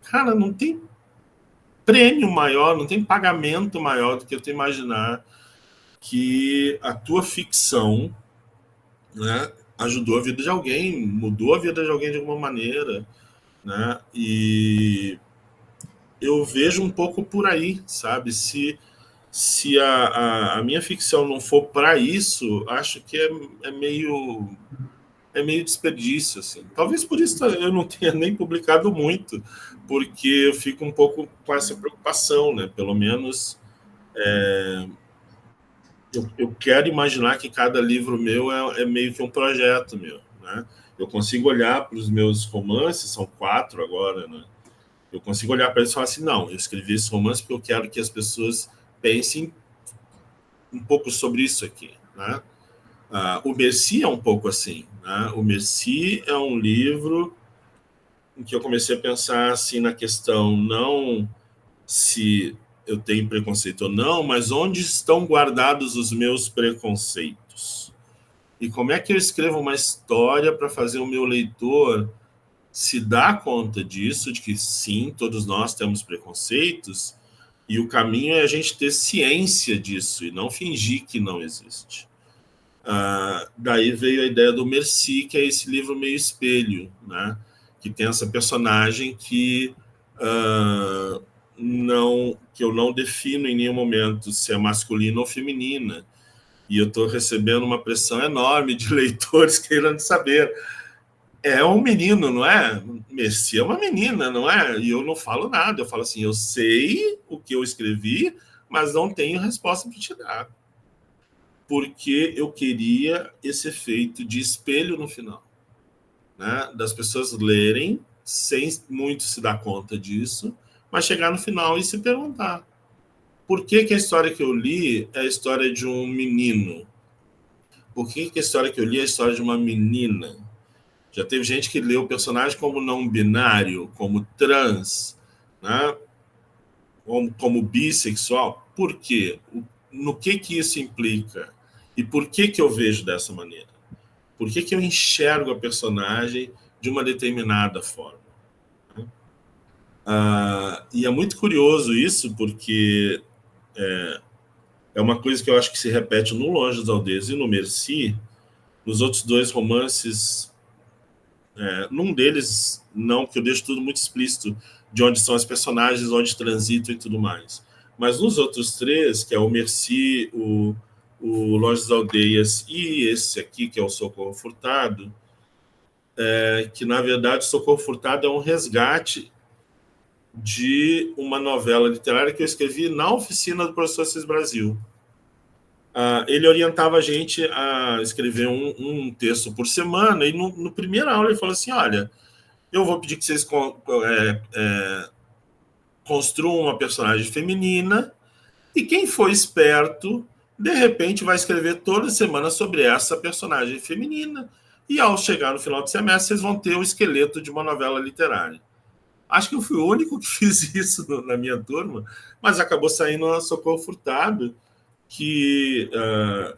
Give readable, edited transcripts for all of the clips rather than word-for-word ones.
cara, não tem prêmio maior, não tem pagamento maior do que tu imaginar que a tua ficção, né, ajudou a vida de alguém, mudou a vida de alguém de alguma maneira, né? E eu vejo um pouco por aí, sabe? Se a minha ficção não for para isso, acho que é meio desperdício, assim. Talvez por isso eu não tenha nem publicado muito, porque eu fico um pouco com essa preocupação, né? Pelo menos eu quero imaginar que cada livro meu é meio que um projeto meu, né? Eu consigo olhar para os meus romances, são 4 agora, né? Eu consigo olhar para eles e falar assim, não, eu escrevi esse romance porque eu quero que as pessoas pensem um pouco sobre isso aqui, né? O Merci é um pouco assim, né? O Merci é um livro em que eu comecei a pensar assim na questão não se eu tenho preconceito ou não, mas onde estão guardados os meus preconceitos? E como é que eu escrevo uma história para fazer o meu leitor se dar conta disso, de que sim, todos nós temos preconceitos, e o caminho é a gente ter ciência disso e não fingir que não existe. Daí veio a ideia do Merci, que é esse livro meio espelho, né? Que tem essa personagem que eu não defino em nenhum momento se é masculina ou feminina. E eu estou recebendo uma pressão enorme de leitores querendo saber. É um menino, não é? Merci é uma menina, não é? E eu não falo nada. Eu falo assim, eu sei o que eu escrevi, mas não tenho resposta para te dar. Porque eu queria esse efeito de espelho no final, né? Das pessoas lerem sem muito se dar conta disso, mas chegar no final e se perguntar por que a história que eu li é a história de um menino? Por que a história que eu li é a história de uma menina? Já teve gente que leu o personagem como não binário, como trans, né? Como bissexual. Por quê? No que isso implica? E por que eu vejo dessa maneira? Por que eu enxergo a personagem de uma determinada forma? E é muito curioso isso, porque é uma coisa que eu acho que se repete no Longe das Aldeias e no Merci. Nos outros 2 romances, num deles, não, porque eu deixo tudo muito explícito de onde são as personagens, onde transitam e tudo mais. Mas nos outros 3, que é o Merci, o Longe das Aldeias e esse aqui, que é o Socorro Furtado, que na verdade Socorro Furtado é um resgate de uma novela literária que eu escrevi na oficina do professor Assis Brasil. Ele orientava a gente a escrever um texto por semana, e no primeira aula ele falou assim, olha, eu vou pedir que vocês construam uma personagem feminina, e quem for esperto, de repente vai escrever toda semana sobre essa personagem feminina, e ao chegar no final do semestre, vocês vão ter o esqueleto de uma novela literária. Acho que eu fui o único que fiz isso na minha turma, mas acabou saindo a Socorro Furtado, que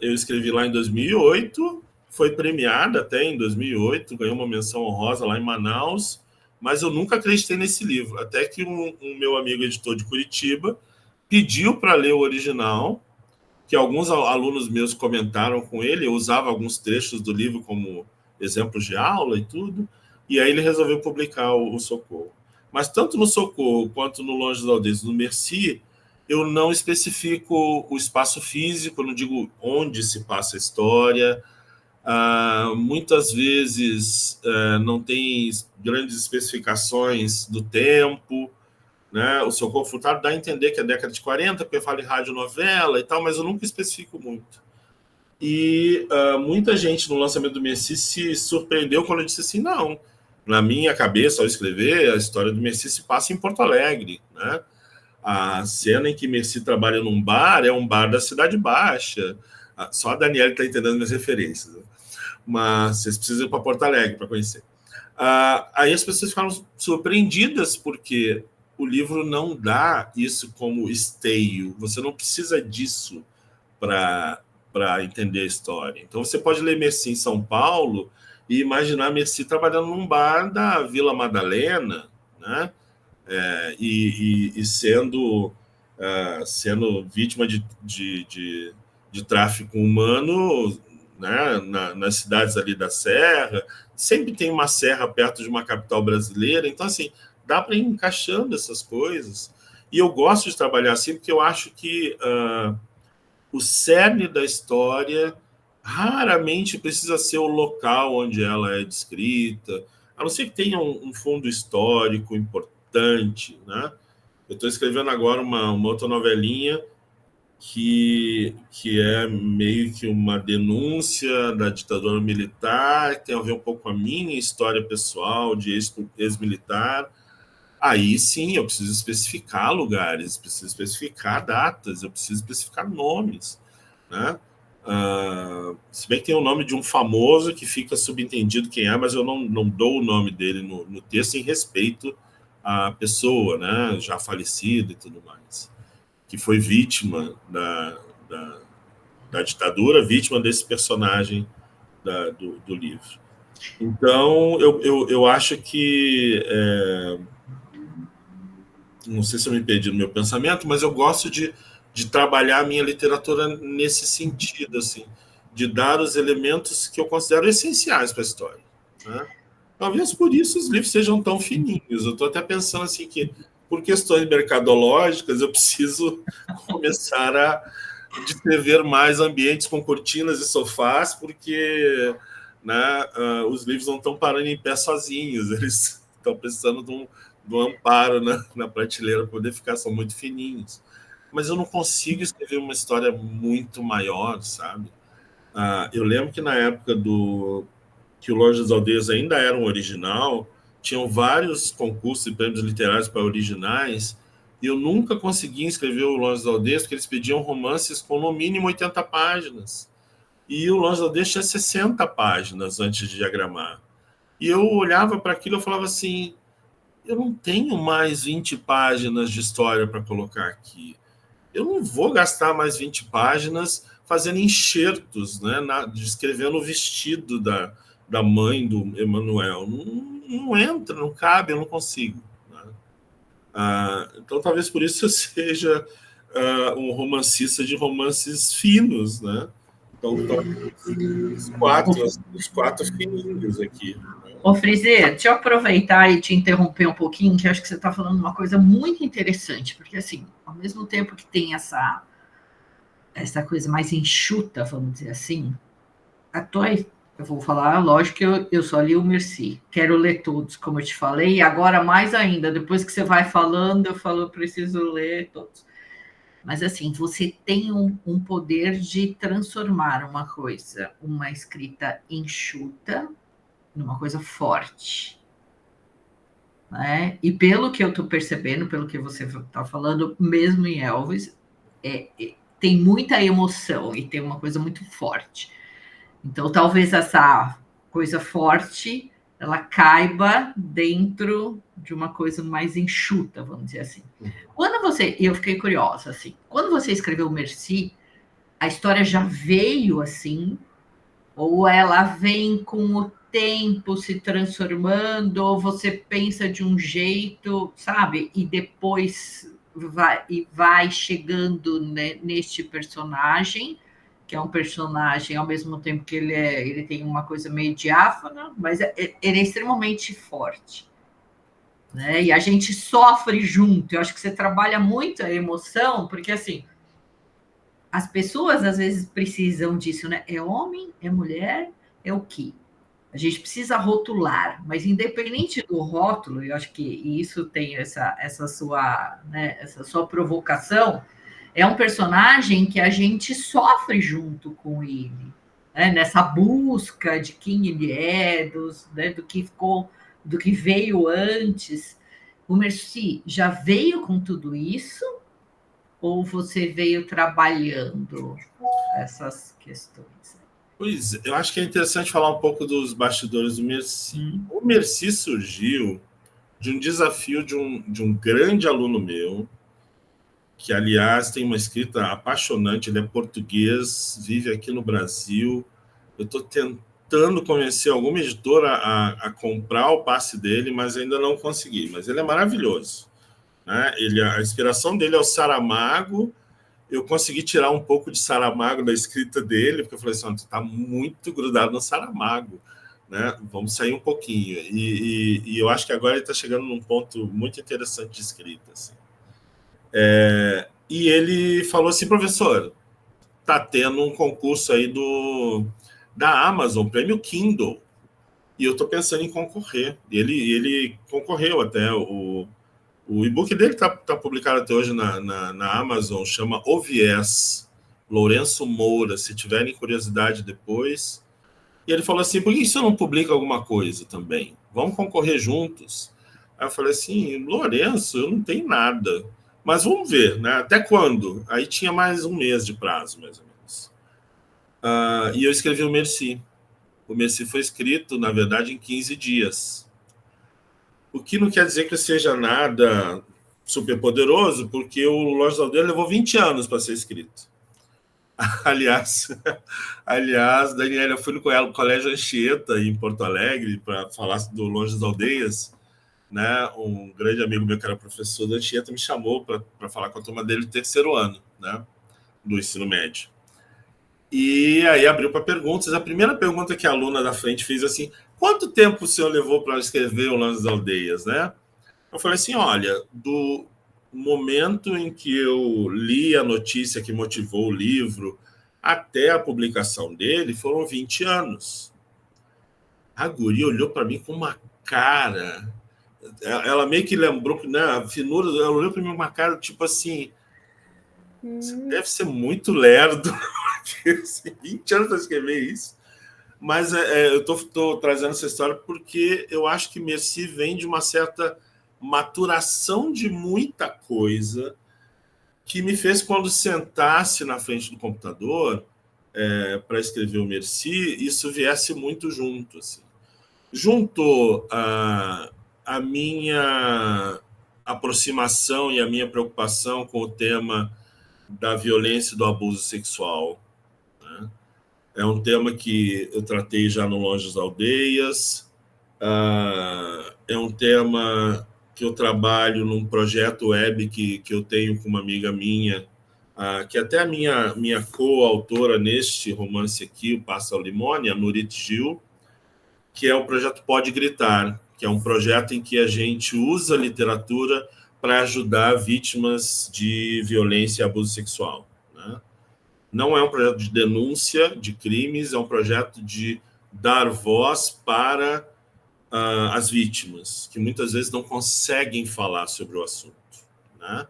eu escrevi lá em 2008, foi premiada até em 2008, ganhou uma menção honrosa lá em Manaus, mas eu nunca acreditei nesse livro, até que um meu amigo editor de Curitiba pediu para ler o original, que alguns alunos meus comentaram com ele, eu usava alguns trechos do livro como exemplos de aula e tudo, e aí ele resolveu publicar o Socorro. Mas tanto no Socorro quanto no Longe das Aldeias, no Merci, eu não especifico o espaço físico, não digo onde se passa a história. Muitas vezes não tem grandes especificações do tempo, né? O Socorro Furtado dá a entender que é década de 40, porque fala em radionovela e tal, mas eu nunca especifico muito. E muita gente no lançamento do Merci se surpreendeu quando eu disse assim, não, na minha cabeça, ao escrever, a história do Merci se passa em Porto Alegre, né? A cena em que Merci trabalha num bar é um bar da Cidade Baixa. Só a Daniela está entendendo minhas referências. Né? Mas vocês precisam ir para Porto Alegre para conhecer. Aí as pessoas ficaram surpreendidas porque o livro não dá isso como esteio. Você não precisa disso para entender a história. Então você pode ler Merci em São Paulo e imaginar Merci trabalhando num bar da Vila Madalena, né? e sendo vítima de tráfico humano, né, nas cidades ali da Serra. Sempre tem uma serra perto de uma capital brasileira, então, assim, dá para ir encaixando essas coisas. E eu gosto de trabalhar assim, porque eu acho que o cerne da história raramente precisa ser o local onde ela é descrita, a não ser que tenha um fundo histórico importante, né? Eu estou escrevendo agora uma outra novelinha que é meio que uma denúncia da ditadura militar, que tem a ver um pouco com a minha história pessoal de ex-militar. Aí sim, eu preciso especificar lugares, preciso especificar datas, eu preciso especificar nomes, né? Se bem que tem o nome de um famoso que fica subentendido quem é, mas eu não dou o nome dele no texto em respeito à pessoa, né? Já falecida e tudo mais, que foi vítima da ditadura, vítima desse personagem do livro. Então, eu acho que não sei se eu me perdi no meu pensamento, mas eu gosto de trabalhar a minha literatura nesse sentido, assim, de dar os elementos que eu considero essenciais para a história, né? Talvez por isso os livros sejam tão fininhos. Eu estou até pensando assim que, por questões mercadológicas, eu preciso começar a descrever mais ambientes com cortinas e sofás, porque, né, os livros não estão parando em pé sozinhos, eles estão precisando de um amparo na prateleira para poder ficar, são muito fininhos. Mas eu não consigo escrever uma história muito maior, sabe? Eu lembro que na época que o Longe das Aldeias ainda era um original, tinham vários concursos e prêmios literários para originais, e eu nunca conseguia escrever o Longe das Aldeias, porque eles pediam romances com no mínimo 80 páginas. E o Longe das Aldeias tinha 60 páginas antes de diagramar. E eu olhava para aquilo e falava assim, eu não tenho mais 20 páginas de história para colocar aqui. Eu não vou gastar mais 20 páginas fazendo enxertos, né, descrevendo o vestido da mãe do Emanuel. Não entra, não cabe, eu não consigo. Né? Então, talvez por isso eu seja um romancista de romances finos. Né? Então, os quatro fininhos aqui. Ô, Frizê, deixa eu aproveitar e te interromper um pouquinho, que eu acho que você está falando uma coisa muito interessante, porque, assim, ao mesmo tempo que tem essa coisa mais enxuta, vamos dizer assim, a tua, eu vou falar, lógico que eu só li o Merci, quero ler todos, como eu te falei, e agora mais ainda, depois que você vai falando, eu falo, eu preciso ler todos. Mas, assim, você tem um poder de transformar uma coisa, uma escrita enxuta, numa coisa forte. Né? E pelo que eu estou percebendo, pelo que você está falando, mesmo em Elvis, tem muita emoção e tem uma coisa muito forte. Então, talvez essa coisa forte ela caiba dentro de uma coisa mais enxuta, vamos dizer assim. Quando você, e eu fiquei curiosa, assim, quando você escreveu Merci, a história já veio assim, ou ela vem com o tempo se transformando, ou você pensa de um jeito, sabe? E depois vai chegando, né, neste personagem, que é um personagem, ao mesmo tempo que ele tem uma coisa meio diáfana, mas ele é extremamente forte. Né? E a gente sofre junto. Eu acho que você trabalha muito a emoção, porque assim, as pessoas às vezes precisam disso, né? É homem, é mulher, é o quê? A gente precisa rotular, mas independente do rótulo, eu acho que isso tem essa sua, né, essa sua provocação, é um personagem que a gente sofre junto com ele, né, nessa busca de quem ele é, né, do que ficou, do que veio antes. O Merci já veio com tudo isso ou você veio trabalhando essas questões? Pois, eu acho que é interessante falar um pouco dos bastidores do Merci. O Merci surgiu de um desafio de um grande aluno meu, que, aliás, tem uma escrita apaixonante, ele é português, vive aqui no Brasil. Eu estou tentando convencer alguma editora a comprar o passe dele, mas ainda não consegui. Mas ele é maravilhoso. né? A inspiração dele é o Saramago. Eu consegui tirar um pouco de Saramago da escrita dele, porque eu falei assim, você está muito grudado no Saramago, né? Vamos sair um pouquinho. E eu acho que agora ele está chegando num ponto muito interessante de escrita. Assim. E ele falou assim, professor, está tendo um concurso aí da Amazon, prêmio Kindle, e eu estou pensando em concorrer. Ele concorreu até. O e-book dele está publicado até hoje na Amazon, chama O Viés, Lourenço Moura, se tiverem curiosidade depois. E ele falou assim, por que você não publica alguma coisa também? Vamos concorrer juntos? Aí eu falei assim, Lourenço, eu não tenho nada. Mas vamos ver, né? Até quando? Aí tinha mais um mês de prazo, mais ou menos. E eu escrevi o Merci. O Merci foi escrito, na verdade, em 15 dias. O que não quer dizer que seja nada super poderoso, porque o Lojas da Aldeia levou 20 anos para ser escrito. Aliás, Daniela, eu fui no Colégio Anchieta, em Porto Alegre, para falar do Lojas da Aldeias. Né? Um grande amigo meu, que era professor da Anchieta, me chamou para falar com a turma dele do terceiro ano, né? Do ensino médio. E aí abriu para perguntas. A primeira pergunta que a aluna da frente fez assim, quanto tempo o senhor levou para escrever o Lojas das Aldeias, né? Eu falei assim, olha, do momento em que eu li a notícia que motivou o livro até a publicação dele, foram 20 anos. A guria olhou para mim com uma cara... Ela meio que lembrou, né, a finura, ela olhou para mim com uma cara, tipo assim, você deve ser muito lerdo, 20 anos para escrever isso. Mas eu estou trazendo essa história porque eu acho que Merci vem de uma certa maturação de muita coisa que me fez, quando sentasse na frente do computador para escrever o Merci, isso viesse muito junto. Assim. Juntou a minha aproximação e a minha preocupação com o tema da violência e do abuso sexual. Né? É um tema que eu tratei já no Lojas Aldeias. É um tema que eu trabalho num projeto web que eu tenho com uma amiga minha, que até a minha coautora neste romance aqui, o Passa ao Limone, a Nurit Gil, que é o projeto Pode Gritar, que é um projeto em que a gente usa a literatura para ajudar vítimas de violência e abuso sexual. Né? Não é um projeto de denúncia de crimes, é um projeto de dar voz para as vítimas, que muitas vezes não conseguem falar sobre o assunto. Né?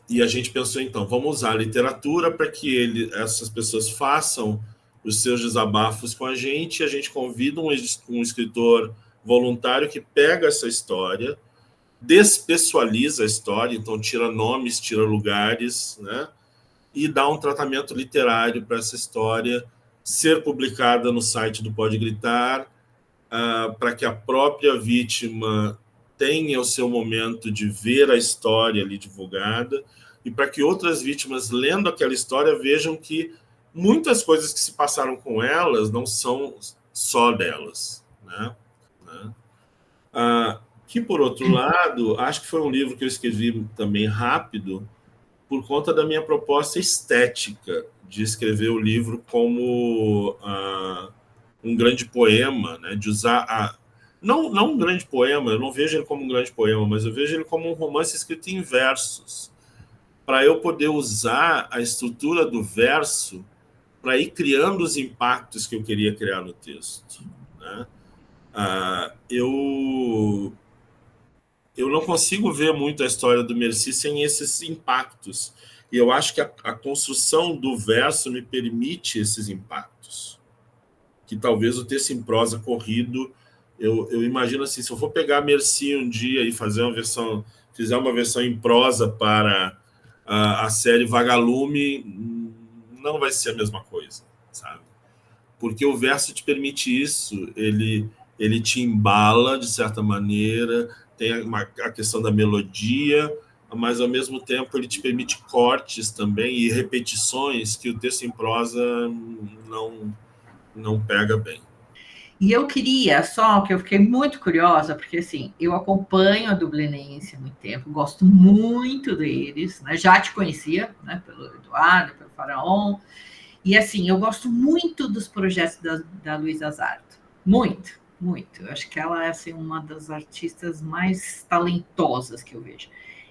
E a gente pensou, então, vamos usar a literatura para que essas pessoas façam os seus desabafos com a gente convida um escritor voluntário que pega essa história, despessoaliza a história, então tira nomes, tira lugares, né? E dá um tratamento literário para essa história ser publicada no site do Pode Gritar, para que a própria vítima tenha o seu momento de ver a história ali divulgada e para que outras vítimas, lendo aquela história, vejam que muitas coisas que se passaram com elas não são só delas. Né? Que, por outro lado, acho que foi um livro que eu escrevi também rápido por conta da minha proposta estética de escrever o livro como um grande poema, né? De usar não um grande poema, eu não vejo ele como um grande poema, mas eu vejo ele como um romance escrito em versos, para eu poder usar a estrutura do verso para ir criando os impactos que eu queria criar no texto. Né? Eu não consigo ver muito a história do Merci sem esses impactos. E eu acho que a construção do verso me permite esses impactos. Que talvez o texto em prosa corrido, eu imagino assim, se eu for pegar Merci um dia e fizer uma versão em prosa para a série Vagalume, não vai ser a mesma coisa, sabe? Porque o verso te permite isso, ele te embala de certa maneira, tem a questão da melodia, mas ao mesmo tempo ele te permite cortes também e repetições que o texto em prosa não pega bem. E eu queria só, que eu fiquei muito curiosa, porque assim, eu acompanho a Dublinense há muito tempo, gosto muito deles, né? Já te conhecia, né? Pelo Eduardo, pelo Faraon. E assim, eu gosto muito dos projetos da Luísa Azardo. Muito, muito. Eu acho que ela é assim, uma das artistas mais talentosas que eu vejo.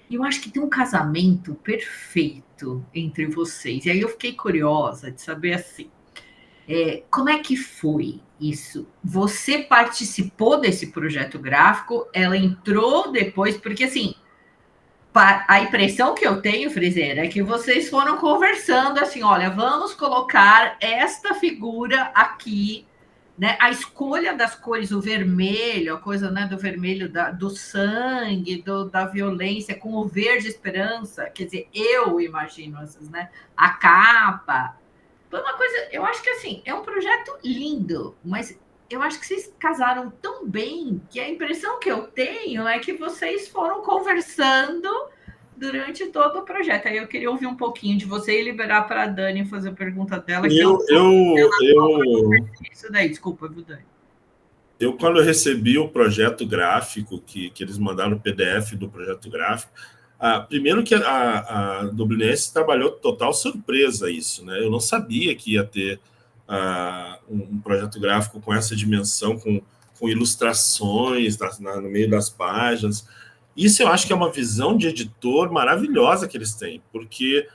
E eu acho que tem um casamento perfeito entre vocês. E aí eu fiquei curiosa de saber assim, como é que foi isso? Você participou desse projeto gráfico? Ela entrou depois, porque assim, a impressão que eu tenho, Friseira, é que vocês foram conversando assim, olha, vamos colocar esta figura aqui, né? A escolha das cores, o vermelho, a coisa, né, do vermelho do sangue, da violência, com o verde esperança, quer dizer, eu imagino essas, né? A capa. Foi uma coisa, eu acho que assim, é um projeto lindo, mas eu acho que vocês casaram tão bem que a impressão que eu tenho é que vocês foram conversando durante todo o projeto. Aí eu queria ouvir um pouquinho de você e liberar para a Dani fazer a pergunta dela, que eu isso daí, desculpa, viu, Dani? Eu, quando eu recebi o projeto gráfico, que eles mandaram o PDF do projeto gráfico, primeiro que a Dublinense trabalhou total surpresa isso, né? Eu não sabia que ia ter um projeto gráfico com essa dimensão, com ilustrações no meio das páginas. Isso eu acho que é uma visão de editor maravilhosa que eles têm, porque,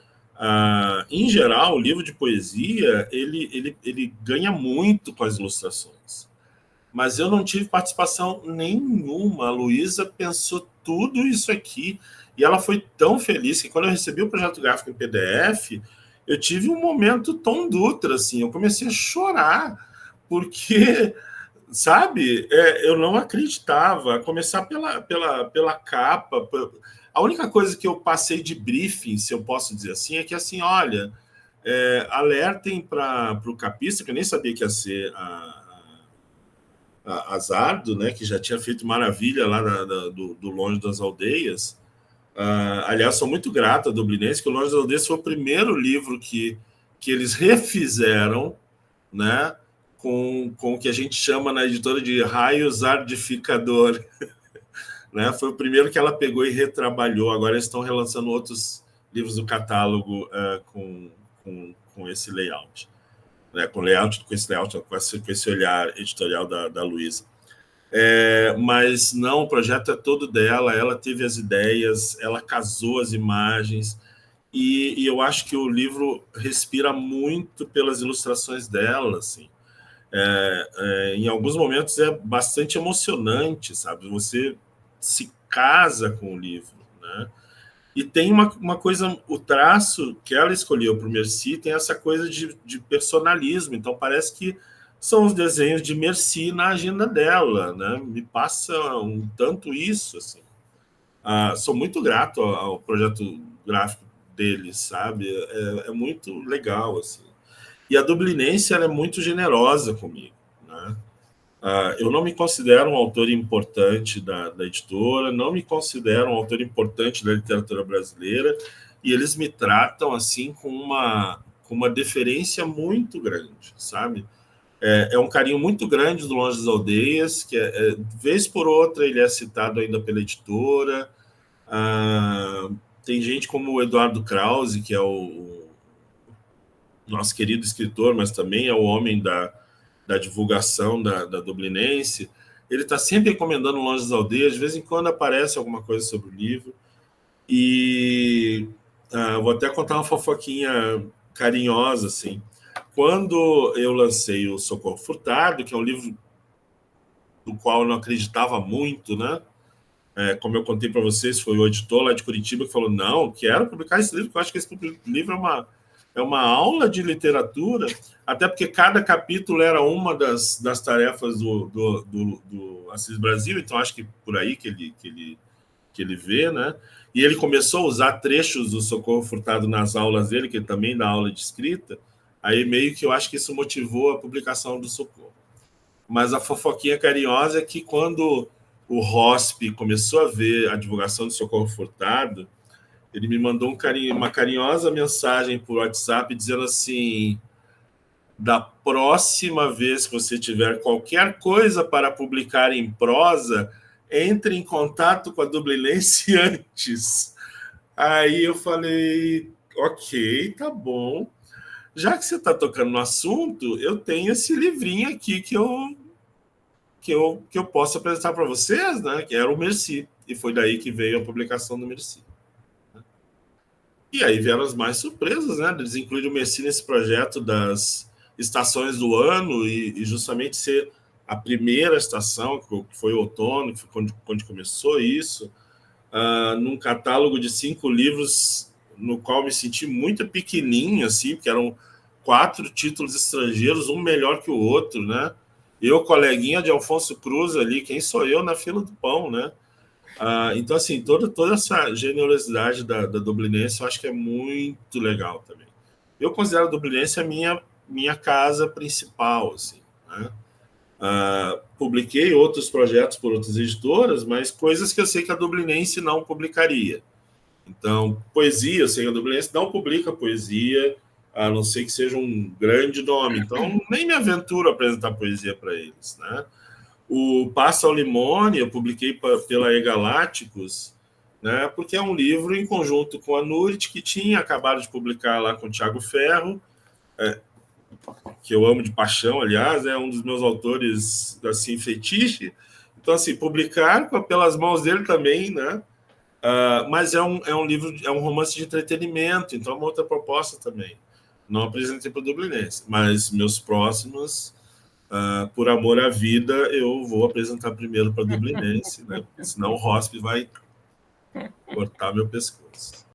em geral, o livro de poesia ele ganha muito com as ilustrações. Mas eu não tive participação nenhuma. A Luísa pensou tudo isso aqui e ela foi tão feliz que quando eu recebi o projeto gráfico em PDF, eu tive um momento Tom Dutra, assim, eu comecei a chorar, porque, sabe, eu não acreditava, a começar pela capa. A única coisa que eu passei de briefing, se eu posso dizer assim, é que, assim, olha, alertem para o capista, que eu nem sabia que ia ser a Azardo, né, que já tinha feito maravilha lá do Longe das Aldeias. Aliás, sou muito grato a Dublinense, que o Longe das Aldeias foi o primeiro livro que eles refizeram, né, com o que a gente chama na editora de raios ardificador. Né? Foi o primeiro que ela pegou e retrabalhou. Agora eles estão relançando outros livros do catálogo com esse layout. Né, com esse layout, com esse olhar editorial da Luísa. Mas não, o projeto é todo dela, ela teve as ideias, ela casou as imagens, e eu acho que o livro respira muito pelas ilustrações dela, assim. Em alguns momentos é bastante emocionante, sabe? Você se casa com o livro, né? E tem uma coisa, o traço que ela escolheu para o Merci tem essa coisa de personalismo, então parece que são os desenhos de Merci na agenda dela, né? Me passa um tanto isso, assim. Sou muito grato ao projeto gráfico deles, sabe? É muito legal, assim. E a Dublinense, ela é muito generosa comigo, né? Eu não me considero um autor importante da editora, não me considero um autor importante da literatura brasileira, e eles me tratam assim com uma deferência muito grande, sabe? É um carinho muito grande do Longe das Aldeias, que vez por outra ele é citado ainda pela editora. Tem gente como o Eduardo Krause, que é o nosso querido escritor, mas também é o homem da divulgação da Dublinense. Ele está sempre recomendando Longe das Aldeias, de vez em quando aparece alguma coisa sobre o livro. E vou até contar uma fofoquinha carinhosa, assim. Quando eu lancei o Socorro Furtado, que é um livro do qual eu não acreditava muito, né? Como eu contei para vocês, foi o editor lá de Curitiba que falou, não, quero publicar esse livro, porque eu acho que esse livro é uma aula de literatura, até porque cada capítulo era uma das tarefas do Assis Brasil, então acho que por aí que ele vê, né? E ele começou a usar trechos do Socorro Furtado nas aulas dele, que ele também dá aula de escrita, aí meio que eu acho que isso motivou a publicação do Socorro. Mas a fofoquinha carinhosa é que quando o ROSP começou a ver a divulgação do Socorro Furtado, ele me mandou uma carinhosa mensagem por WhatsApp dizendo assim, da próxima vez que você tiver qualquer coisa para publicar em prosa, entre em contato com a Dublinense antes. Aí eu falei, ok, tá bom. Já que você está tocando no assunto, eu tenho esse livrinho aqui que eu posso apresentar para vocês, né? Que era o Merci. E foi daí que veio a publicação do Merci. E aí vieram as mais surpresas, né? Eles incluíram o Merci nesse projeto das estações do ano e justamente ser a primeira estação, que foi o outono, que foi quando começou isso, num catálogo de 5 livros, no qual me senti muito pequenininho, assim, porque eram 4 títulos estrangeiros, um melhor que o outro, né? Eu, coleguinha de Alfonso Cruz ali, quem sou eu na fila do pão, né? Então, assim, toda essa generosidade da Dublinense eu acho que é muito legal também. Eu considero a Dublinense a minha casa principal, assim, né? Publiquei outros projetos por outras editoras, mas coisas que eu sei que a Dublinense não publicaria. Então, poesia, eu sei que a Dublinense não publica poesia, a não ser que seja um grande nome. Então, nem me aventuro a apresentar poesia para eles, né? O Passa ao Limone, eu publiquei pela E-Galácticos, né, porque é um livro em conjunto com a Nurit, que tinha acabado de publicar lá com o Thiago Ferro, que eu amo de paixão, aliás, é um dos meus autores, assim, fetiche. Então, assim, publicar pelas mãos dele também, né? Mas é um livro, é um romance de entretenimento, então é uma outra proposta também. Não apresentei para o Dublinense, mas meus próximos, por amor à vida, eu vou apresentar primeiro para o Dublinense, né? Senão o Rosp vai cortar meu pescoço.